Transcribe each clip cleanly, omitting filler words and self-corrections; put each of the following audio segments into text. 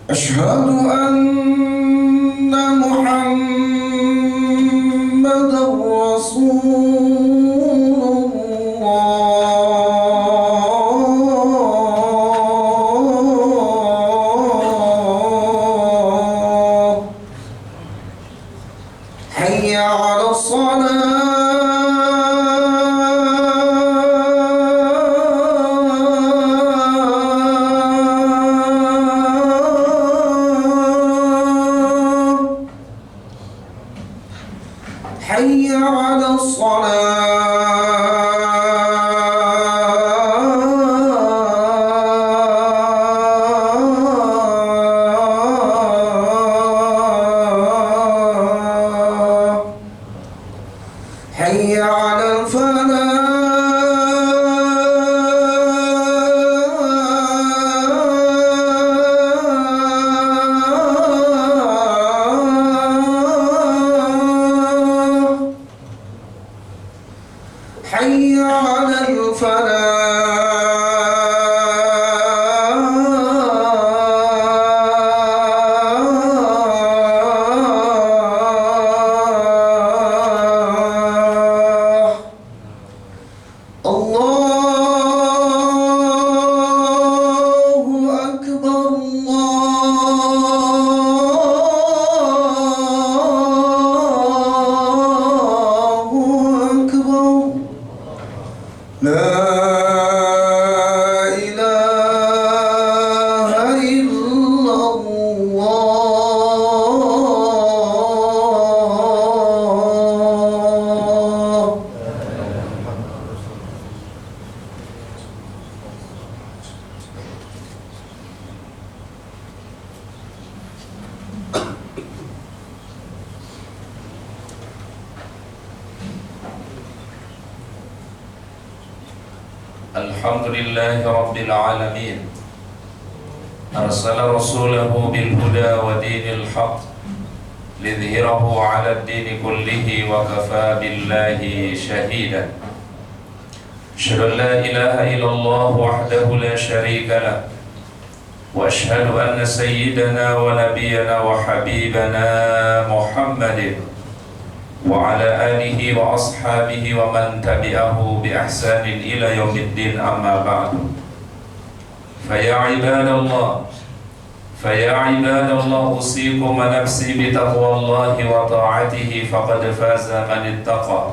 أشهد أن محمد رسول الله. حي على الصلاة. حي على الصلاة. حي على الفلاح. حي على الفلاح. الله أكبر. الله أكبر. لا إله إلا الله. الحمد لله رب العالمين أرسل رسوله بالهدى ودين الحق ليظهره على الدين كله وكفى بالله شهيدا. أشهد أن لا إله إلا الله وحده لا شريك له، وأشهد أن سيدنا ونبينا وحبيبنا محمد وعلى آله وأصحابه ومن تبعه بإحسان إلى يوم الدين. أما بعد، فيا عباد الله أوصيكم ونفسي بتقوى الله وطاعته، فقد فاز من اتقى.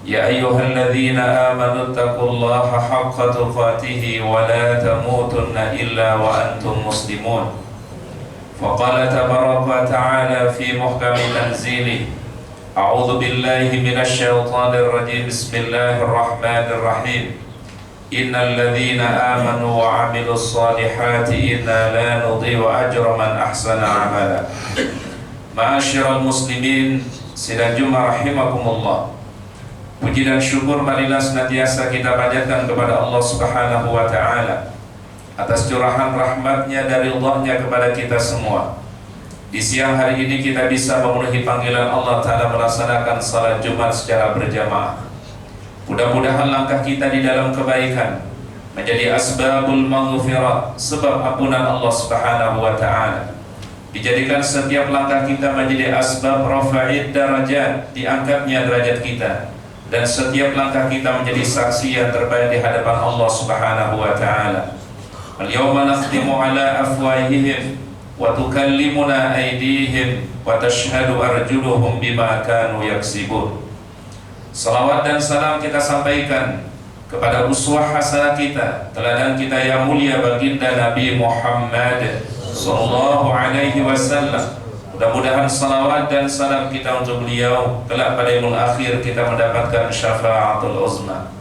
يا أيها الذين آمنوا اتقوا الله حق تقاته ولا تموتن إلا وأنتم مسلمون. فقال تبارك وتعالى في محكم تنزيله: أعوذ بالله من الشيطان الرجيم. بسم الله الرحمن الرحيم. إن الذين آمنوا وعملوا الصالحات إنا لا نضيع أجر من أحسن عملا. Ma'asyiral muslimin, sidang Jumat rahimakumullah. Puji dan syukur marilah senantiasa kita panjatkan kepada Allah Subhanahu wa Ta'ala atas curahan rahmatnya dari Allah-Nya kepada kita semua. Di siang hari ini kita bisa memenuhi panggilan Allah Ta'ala melaksanakan salat Jumat secara berjamaah. Mudah-mudahan langkah kita di dalam kebaikan menjadi asbabul maghfirah, sebab ampunan Allah Subhanahu wa Ta'ala. Dijadikan setiap langkah kita menjadi asbab rafa'id darajat, diangkatnya derajat kita. Dan setiap langkah kita menjadi saksi yang terbaik di hadapan Allah Subhanahu wa Ta'ala. Al-yawma nakhtimu ala afwahihim wa tukallimuna aydihim wa tashhadu arjuluhum bima kanu yaksibun. Salawat dan salam kita sampaikan kepada uswah hasanah kita, teladan kita yang mulia baginda Nabi Muhammad sallallahu alaihi wasallam. Mudah-mudahan salawat dan salam kita untuk beliau kelak pada yaumul akhir kita mendapatkan syafaatul uzma.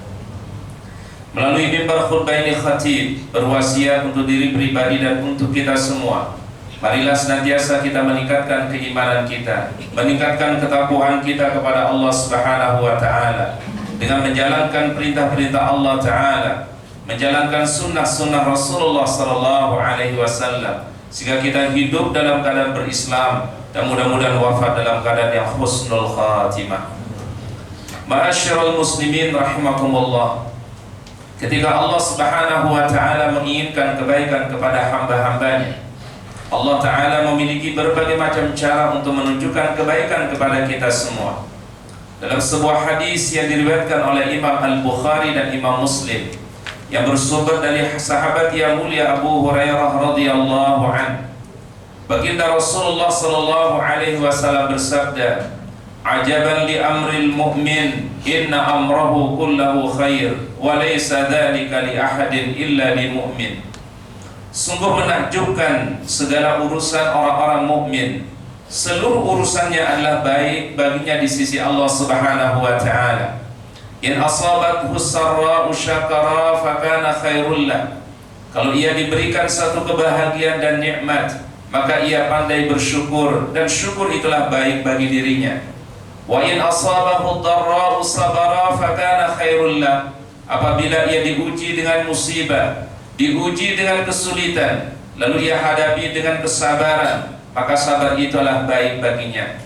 Melalui mimbar khutbah ini khatib berwasiat untuk diri pribadi dan untuk kita semua. Marilah senantiasa kita meningkatkan keimanan kita, meningkatkan ketakwaan kita kepada Allah Subhanahu wa Ta'ala dengan menjalankan perintah-perintah Allah Ta'ala, menjalankan sunnah-sunnah Rasulullah Sallallahu Alaihi Wasallam, sehingga kita hidup dalam keadaan berislam dan mudah-mudahan wafat dalam keadaan yang husnul khatimah. Ma'asyiral muslimin rahimakumullah. Ketika Allah Subhanahu wa Ta'ala menginginkan kebaikan kepada hamba-hambanya, Allah Ta'ala memiliki berbagai macam cara untuk menunjukkan kebaikan kepada kita semua. Dalam sebuah hadis yang diriwayatkan oleh Imam Al-Bukhari dan Imam Muslim, yang bersumber dari sahabat yang mulia Abu Hurairah radhiyallahu anhu, baginda Rasulullah sallallahu alaihi wasallam bersabda, "Ajaban li amril mu'min, inna amrahu kullahu khair, wa laysa dzalika li ahadin illa lil mu'min." Sungguh menakjubkan segala urusan orang-orang mukmin, seluruh urusannya adalah baik baginya di sisi Allah Subhanahu wa taala. In asabathu sarra'u syakara fakana khairul lah. Kalau ia diberikan satu kebahagiaan dan nikmat, maka ia pandai bersyukur, dan syukur itulah baik bagi dirinya. Wa in asabahu dharra'u sabara fakana khairul lah. Apabila ia diuji dengan musibah, diuji dengan kesulitan, lalu ia hadapi dengan kesabaran, maka sabar itulah baik baginya.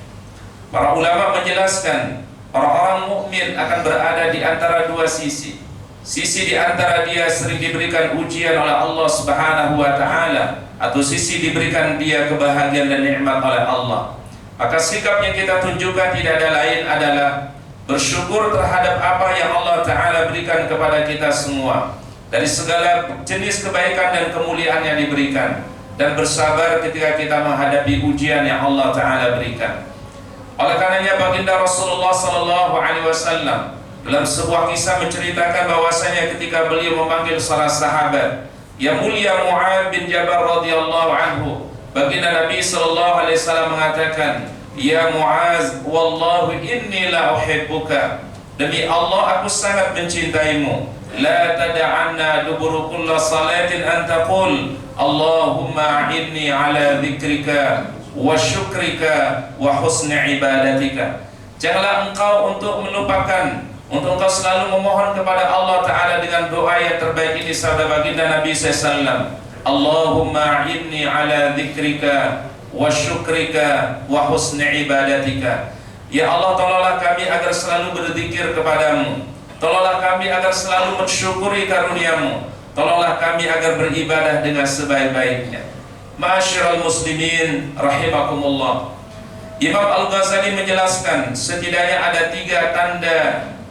Para ulama menjelaskan, orang-orang mukmin akan berada di antara dua sisi. Sisi di antara dia sering diberikan ujian oleh Allah Subhanahu wa taala, atau sisi diberikan dia kebahagiaan dan nikmat oleh Allah. Maka sikap yang kita tunjukkan tidak ada lain adalah bersyukur terhadap apa yang Allah Ta'ala berikan kepada kita semua, dari segala jenis kebaikan dan kemuliaan yang diberikan, dan bersabar ketika kita menghadapi ujian yang Allah Ta'ala berikan. Oleh karenanya baginda Rasulullah sallallahu alaihi wasallam dalam sebuah kisah menceritakan bahwasanya ketika beliau memanggil salah sahabat yang mulia Mu'adz bin Jabal radhiyallahu anhu, baginda Nabi sallallahu alaihi wasallam mengatakan, "Ya Mu'adz, wallahi inni la uhibbuka." Demi Allah aku sangat mencintaimu. La tada'anna duburu kulla salatin an taqul Allahumma a'inni ala dzikrika wa syukrika wa husni ibadatika. Janganlah engkau untuk melupakan, untuk engkau selalu memohon kepada Allah Ta'ala dengan doa yang terbaik ini, sabda baginda Nabi SAW, Allahumma a'inni ala dzikrika wa syukrika wa husni ibadatika. Ya Allah, tolonglah kami agar selalu berzikir kepadamu, tolonglah kami agar selalu mensyukuri karuniamu, tolonglah kami agar beribadah dengan sebaik-baiknya. Ma'asyiral muslimin rahimakumullah. Imam Al-Ghazali menjelaskan setidaknya ada 3 tanda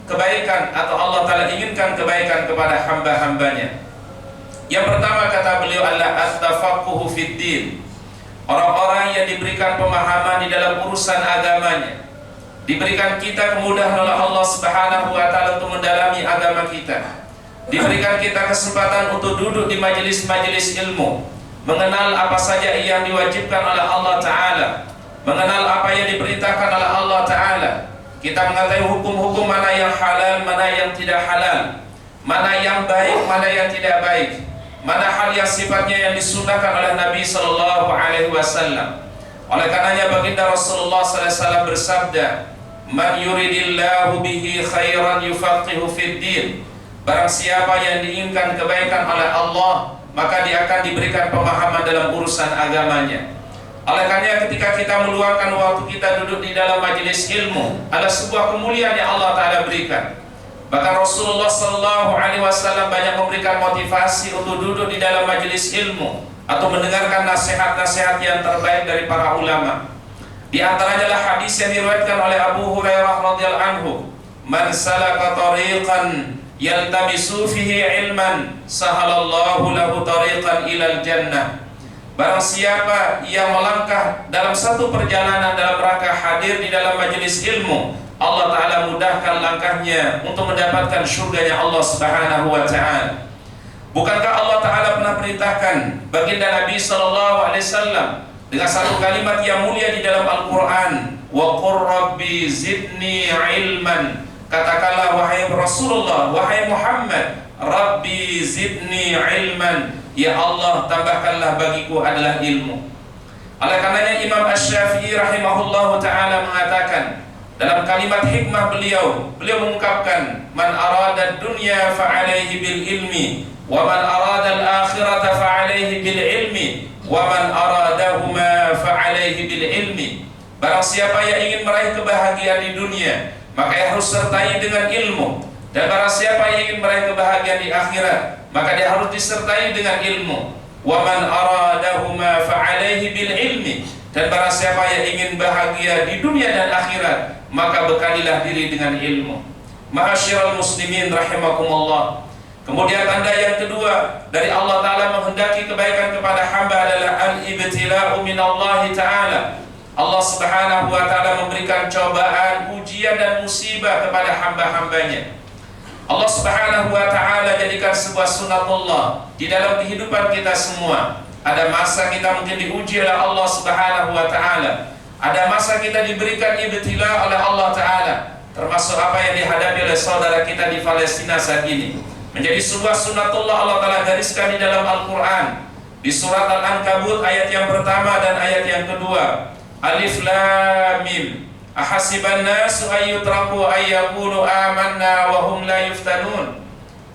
kebaikan atau Allah Ta'ala inginkan kebaikan kepada hamba-hambanya. Yang pertama kata beliau adalah at-tafaqquhu fid din. Orang-orang yang diberikan pemahaman di dalam urusan agamanya, diberikan kita kemudahan oleh Allah Subhanahu wa taala untuk mendalami agama kita, diberikan kita kesempatan untuk duduk di majelis-majelis ilmu, mengenal apa saja yang diwajibkan oleh Allah Ta'ala, mengenal apa yang diperintahkan oleh Allah Ta'ala. Kita mengetahui hukum-hukum mana yang halal, mana yang tidak halal, mana yang baik, mana yang tidak baik, mana hal yang sifatnya yang disunahkan oleh Nabi Sallallahu Alaihi Wasallam. Oleh karenanya baginda Rasulullah Sallallahu Alaihi Wasallam bersabda, "Man yuridillahu bihi khairan yufaqihu fid din." Barang siapa yang diinginkan kebaikan oleh Allah, maka dia akan diberikan pemahaman dalam urusan agamanya. Oleh karenanya ketika kita meluangkan waktu kita duduk di dalam majelis ilmu, ada sebuah kemuliaan yang Allah Ta'ala berikan. Bahkan Rasulullah Sallallahu Alaihi Wasallam banyak memberikan motivasi untuk duduk di dalam majelis ilmu atau mendengarkan nasihat-nasihat yang terbaik dari para ulama. Di antaranya adalah hadis yang diriwayatkan oleh Abu Hurairah radhiyallahu anhu, "Man salaka tariqan yaltamisu fihi ilman sahalallahu lahu tariqan ilal jannah." Barang siapa yang melangkah dalam satu perjalanan dalam rangka hadir di dalam majelis ilmu, Allah Ta'ala mudahkan langkahnya untuk mendapatkan surganya Allah Subhanahu wa Ta'ala. Bukankah Allah Ta'ala pernah perintahkan baginda Nabi Sallallahu Alaihi Wasallam dengan satu kalimat yang mulia di dalam Al-Quran, "Wa qur rabbi zidni ilman." Katakanlah wahai Rasulullah, wahai Muhammad, Rabbi zidni ilman, ya Allah tambahkanlah bagiku adalah ilmu. Oleh karenanya Imam Asy-Syafi'i rahimahullahu ta'ala mengatakan dalam kalimat hikmah beliau mengungkapkan, "Man arada dunya fa'alaihi bil ilmi, wa man arada al-akhirata fa'alaihi bil ilmi, wa man aradahuma fa'alaihi bil ilmi." Barang siapa yang ingin meraih kebahagiaan di dunia, maka ia harus sertai dengan ilmu. Dan barang siapa yang ingin meraih kebahagiaan di akhirat, maka dia harus disertai dengan ilmu. wa man aradahuma fa'alaihi bil ilmi. Dan barang siapa yang ingin bahagia di dunia dan akhirat, maka bekalilah diri dengan ilmu. Ma'asyiral muslimin rahimakumullah. Kemudian tanda yang kedua dari Allah Ta'ala menghendaki kebaikan kepada hamba adalah al-ibtila'u minallahi ta'ala. Allah Subhanahu wa Ta'ala memberikan cobaan, ujian dan musibah kepada hamba-hambanya. Allah Subhanahu wa Ta'ala jadikan sebuah sunatullah di dalam kehidupan kita semua. Ada masa kita mungkin diuji oleh Allah Subhanahu wa Ta'ala. Ada masa kita diberikan ibtila oleh Allah Ta'ala, termasuk apa yang dihadapi oleh saudara kita di Palestina saat ini. Menjadi sebuah sunatullah Allah Ta'ala gariskan di dalam Al-Quran. Di surat Al-Ankabut ayat yang pertama dan ayat yang kedua. Alif Lam Mim. Ahasiban nasu ayyutraku ayyakunu amanna wa hum la yuftanun.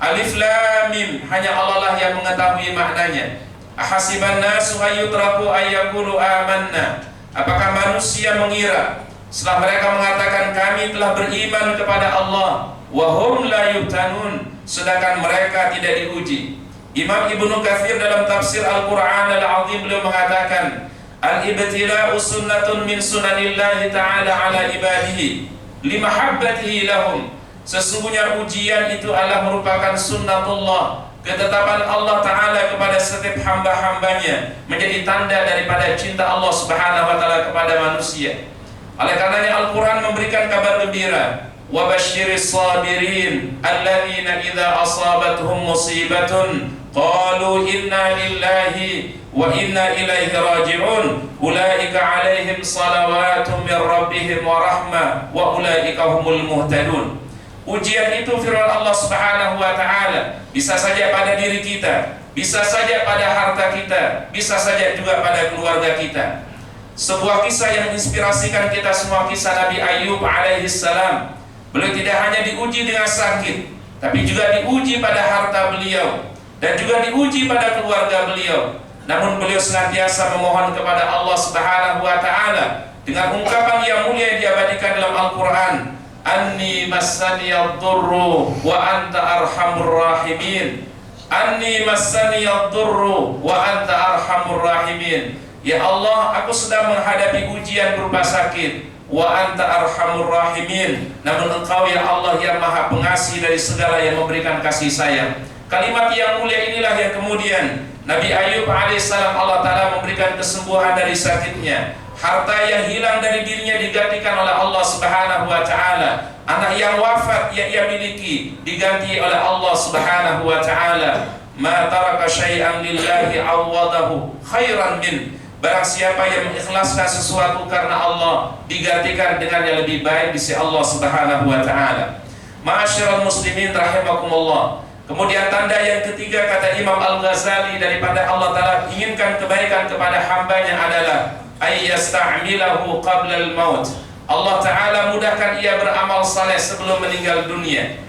Alif Lam Mim, hanya Allah lah yang mengetahui maknanya. Ahasiban nasu ayyutraku ayyakunu amanna. Apakah manusia mengira setelah mereka mengatakan kami telah beriman kepada Allah, wa hum la yuftanun, sedangkan mereka tidak diuji. Imam Ibnu Katsir dalam tafsir Al-Qur'an Al-Azim beliau mengatakan, al-ibtila'u sunnatun min sunanillahi ta'ala ala ibadihi limahabbatihi lahum. Sesungguhnya ujian itu adalah merupakan sunnatullah, ketetapan Allah Ta'ala kepada setiap hamba-hambanya, menjadi tanda daripada cinta Allah Subhanahu wa Ta'ala kepada manusia. Oleh karenanya Al-Quran memberikan kabar gembira, wa basyiris sabirin alladzina idza asabathum musibatun qalu inna lillahi wa inna ilaihi raji'un ulaika alaihim salawatun min rabbihim wa rahmah wa ulaika humul muhtadun. Ujian itu firman Allah Subhanahu wa Ta'ala bisa saja pada diri kita, bisa saja pada harta kita, bisa saja juga pada keluarga kita. Sebuah kisah yang menginspirasikan kita semua, kisah Nabi Ayub alaihissalam. Beliau tidak hanya diuji dengan sakit, tapi juga diuji pada harta beliau dan juga diuji pada keluarga beliau. Namun beliau senantiasa memohon kepada Allah Subhanahu wa Ta'ala dengan ungkapan yang mulia yang diabadikan dalam Al-Quran, Anni massaniyad-durru wa anta arhamur rahimin. Anni massaniyad-durru wa anta arhamur rahimin. Ya Allah, aku sedang menghadapi ujian berupa sakit. Wa anta arhamur rahimin. Namun Engkau ya Allah yang Maha Pengasih dari segala yang memberikan kasih sayang. Kalimat yang mulia inilah yang kemudian Nabi Ayub alaihissalam Allah Ta'ala memberikan kesembuhan dari sakitnya. Harta yang hilang dari dirinya digantikan oleh Allah Subhanahu wa Ta'ala. Anak yang wafat yang ia miliki diganti oleh Allah Subhanahu wa Ta'ala. Ma taraka syai'an lillahi awwadahu khairan min. Barang siapa yang mengikhlaskan sesuatu karena Allah, digantikan dengan yang lebih baik di sisi Allah Subhanahu wa Ta'ala. Ma'asyiral muslimin rahimakumullah. Kemudian tanda yang ketiga kata Imam Al-Ghazali daripada Allah Ta'ala inginkan kebaikan kepada hambanya adalah ayyasta'milahu qabla al-maut. Allah Ta'ala mudahkan ia beramal saleh sebelum meninggal dunia.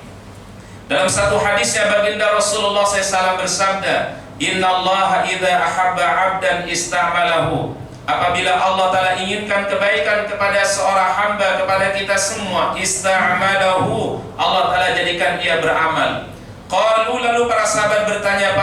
Dalam satu hadisnya baginda Rasulullah SAW bersabda, Inna Allah idha ahabba abdan ista'malahu. Apabila Allah Ta'ala inginkan kebaikan kepada seorang hamba, kepada kita semua, ista'malahu, Allah Ta'ala jadikan ia beramal. Qalu, lalu para sahabat bertanya,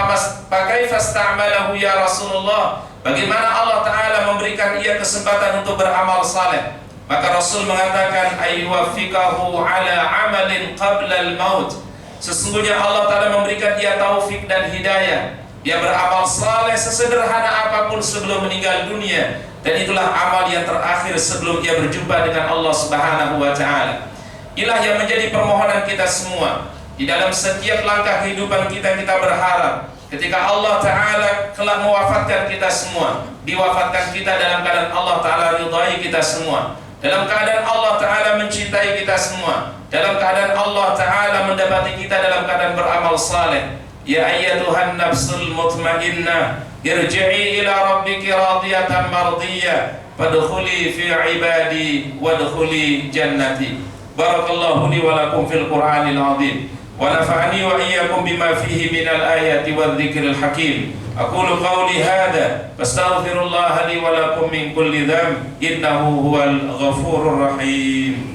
Pakaifa ista'malahu ya Rasulullah? Bagaimana Allah Ta'ala memberikan ia kesempatan untuk beramal saleh? Maka Rasul mengatakan, ayyuwaffiqahu ala amalin qabla al-maut. Sesungguhnya Allah Ta'ala memberikan ia taufik dan hidayah. Dia beramal saleh sesederhana apapun sebelum meninggal dunia. Dan itulah amal yang terakhir sebelum dia berjumpa dengan Allah Subhanahu wa Ta'ala. Inilah yang menjadi permohonan kita semua. Di dalam setiap langkah kehidupan kita berharap ketika Allah Ta'ala kelak mewafatkan kita semua, diwafatkan kita dalam keadaan Allah Ta'ala ridhai kita semua, dalam keadaan Allah Ta'ala mencintai kita semua, dalam keadaan Allah Ta'ala mendapati kita dalam keadaan beramal saleh. Ya ayyatuhan nafsul mutmainnah, irji'i ila rabbiki radiyatan mardiyah, fadkhuli fi ibadi wadkhuli jannati. Barakallahu li wa lakum fil Qur'anil azim. ونفعني وإياكم بما فيه من الآيات والذكر الحكيم. أقول قولي هذا فاستغفر الله لي ولكم من كل ذنب إنه هو الغفور الرحيم.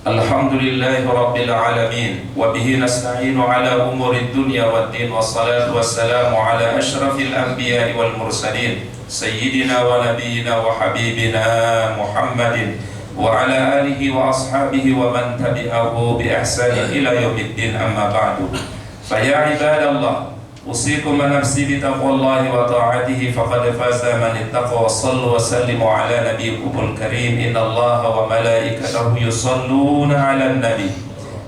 الحمد لله رب العالمين وبه نستعين على أمور الدنيا والدين والصلاة والسلام على أشرف الأنبياء والمرسلين سيدنا ونبينا وحبيبنا محمد وعلى آله وأصحابه ومن تبعه بإحسان إلى يوم الدين أما بعد فيا عباد الله أوصيكم ونفسي بتقوى الله وطاعته فقد فاز من اتقى وصلوا وسلموا على نبيكم الكريم إن الله وملائكته يصلون على النبي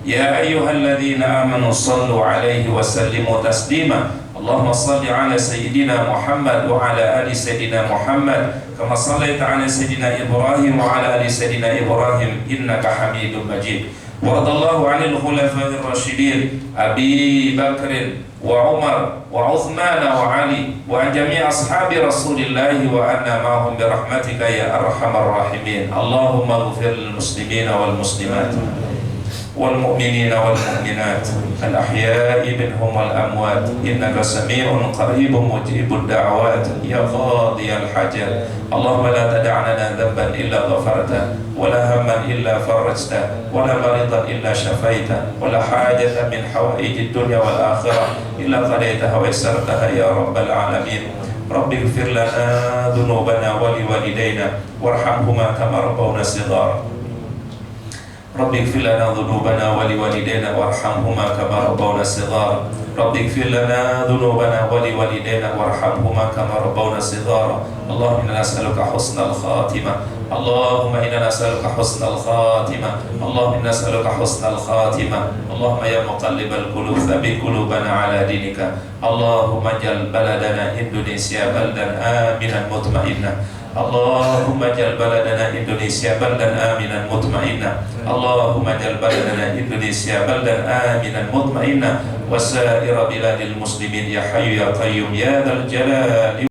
يا أيها الذين آمنوا صلوا عليه وسلموا تسليما اللهم صل على سيدنا محمد وعلى آل سيدنا محمد كما صليت على سيدنا إبراهيم وعلى آل سيدنا إبراهيم إنك حميد مجيد وارض الله عن الخلفاء الراشدين أبي بكر وعمر وعثمان وعلي وعن جميع أصحاب رسول الله وعنا معهم برحمتك يا أرحم الراحمين اللهم اغفر للمسلمين والمسلمات والمؤمنين والمؤمنات الأحياء منهم والأموات إنك سميع قريب مجيب الدعوات يا قاضي الحاجات اللهم لا تدع لنا ذنبا إلا غفرته ولا هما إلا فرجته ولا مريضا إلا شفيته ولا حاجة من حوائج الدنيا والآخرة إلا قضيتها ويسرتها يا رب العالمين رب اغفر لنا ذنوبنا ولوالدينا وارحمهما كما ربونا صغارا رب اغفر لنا ذنوبنا ولوالدينا وارحمهما كما ربونا صغارا رب اغفر لنا ذنوبنا ولوالدينا وارحمهما كما ربونا صغارا اللهم إنا نسألك حسن الخاتمة اللهم إنا نسألك حسن الخاتمة اللهم إنا نسألك حسن الخاتمة اللهم يا مقلب القلوب ثبت قلوبنا على دينك اللهم اجعل بلدنا إندونيسيا بلدا آمنا مطمئنا اللهم اجعل بلدنا إندونيسيا بلدا آمنا مطمئنا اللهم اجعل بلدنا إندونيسيا بلدا آمنا مطمئنا وسائر بلاد المسلمين يا حي يا قيوم يا ذا الجلال